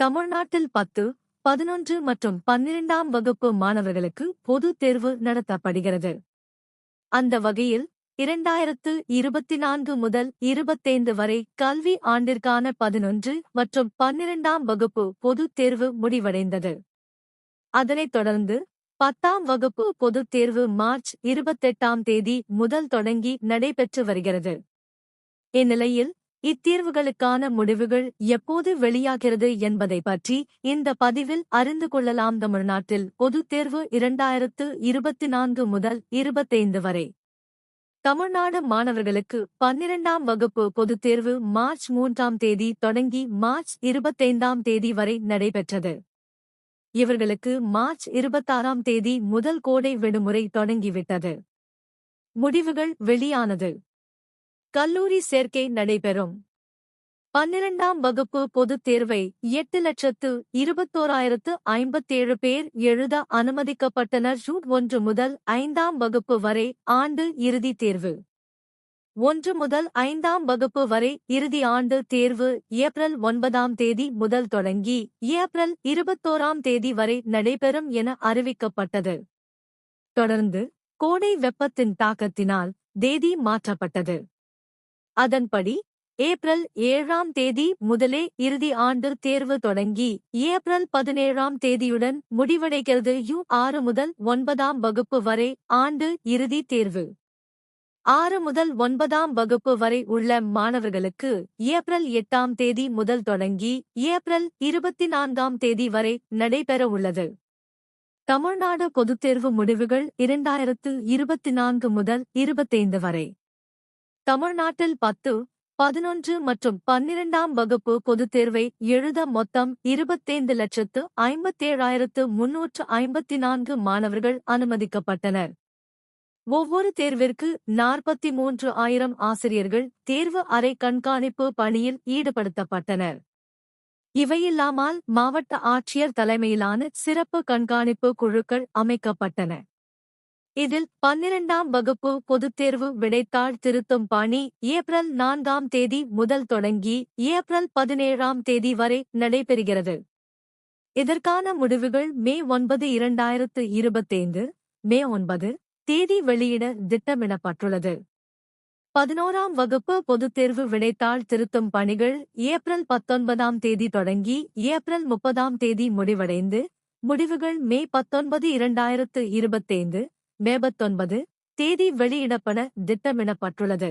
தமிழ்நாட்டில் 10, 11 மற்றும் 12ஆம் வகுப்பு மாணவர்களுக்கு பொதுத் தேர்வு நடத்தப்படுகிறது. அந்த வகையில் 2024 முதல் 25 வரை கல்வி ஆண்டிற்கான 11 மற்றும் 12ஆம் வகுப்பு பொதுத் தேர்வு முடிவடைந்தது. அதனைத் தொடர்ந்து 10ஆம் வகுப்பு பொதுத் தேர்வு மார்ச் 28ஆம் தேதி முதல் தொடங்கி நடைபெற்று வருகிறது. இந்நிலையில் இத்தேர்வுகளுக்கான முடிவுகள் எப்போது வெளியாகிறது என்பதை பற்றி இந்த பதிவில் அறிந்து கொள்ளலாம். தமிழ்நாட்டில் பொதுத் தேர்வு 2024 முதல் 25 வரை. தமிழ்நாடு மாணவர்களுக்கு 12ஆம் வகுப்பு பொதுத் தேர்வு மார்ச் 3ஆம் தேதி தொடங்கி மார்ச் 25ஆம் தேதி வரை நடைபெற்றது. இவர்களுக்கு மார்ச் 26ஆம் தேதி முதல் கோடை விடுமுறை தொடங்கிவிட்டது. முடிவுகள் வெளியானது. கல்லூரி சேர்க்கை நடைபெறும். 12ஆம் வகுப்பு பொதுத் தேர்வை 8,21,057 பேர் எழுத அனுமதிக்கப்பட்டனர். ஜூன் 1 முதல் 5ஆம் வகுப்பு வரை ஆண்டு இறுதித் தேர்வு. 1 முதல் 5ஆம் வகுப்பு வரை இறுதி ஆண்டு தேர்வு ஏப்ரல் 9ஆம் தேதி முதல் தொடங்கி ஏப்ரல் 21ஆம் தேதி வரை நடைபெறும் என அறிவிக்கப்பட்டது. தொடர்ந்து கோடை வெப்பத்தின் தாக்கத்தினால் தேதி மாற்றப்பட்டது. அதன்படி ஏப்ரல் 7ஆம் தேதி முதலே இறுதி ஆண்டு தேர்வு தொடங்கி ஏப்ரல் 17ஆம் தேதியுடன் முடிவடைகிறது. 6 முதல் 9ஆம் வகுப்பு வரை ஆண்டு இறுதி தேர்வு. 6 முதல் 9ஆம் வகுப்பு வரை உள்ள மாணவர்களுக்கு ஏப்ரல் 8ஆம் தேதி முதல் தொடங்கி ஏப்ரல் 24ஆம் தேதி வரை நடைபெற உள்ளது. தமிழ்நாடு பொதுத்தேர்வு முடிவுகள் 2024 முதல் 25 வரை. தமிழ்நாட்டில் 10, 11 மற்றும் 12ஆம் வகுப்பு பொதுத் தேர்வை எழுத மொத்தம் 25,57,354 மாணவர்கள் அனுமதிக்கப்பட்டனர். ஒவ்வொரு தேர்விற்கு 43,000 ஆசிரியர்கள் தேர்வு அறை கண்காணிப்பு பணியில் ஈடுபடுத்தப்பட்டனர். இவையில்லாமல் மாவட்ட ஆட்சியர் தலைமையிலான சிறப்பு கண்காணிப்பு குழுக்கள் அமைக்கப்பட்டன. இதில் 12ஆம் வகுப்பு பொதுத் தேர்வு விடைத்தாள் திருத்தும் பணி ஏப்ரல் 4ஆம் தேதி முதல் தொடங்கி ஏப்ரல் 17ஆம் தேதி வரை நடைபெறுகிறது. இதற்கான முடிவுகள் மே 9, 2025 மே 9 தேதி வெளியிட திட்டமிடப்பட்டுள்ளது. 11ஆம் வகுப்பு பொதுத் தேர்வு விடைத்தாள் திருத்தும் பணிகள் ஏப்ரல் 19ஆம் தேதி தொடங்கி ஏப்ரல் 30ஆம் தேதி முடிவடைந்து முடிவுகள் மே 19, 2025 மே 19 தேதி வெளியிடப்பட திட்டமிடப்பட்டுள்ளது.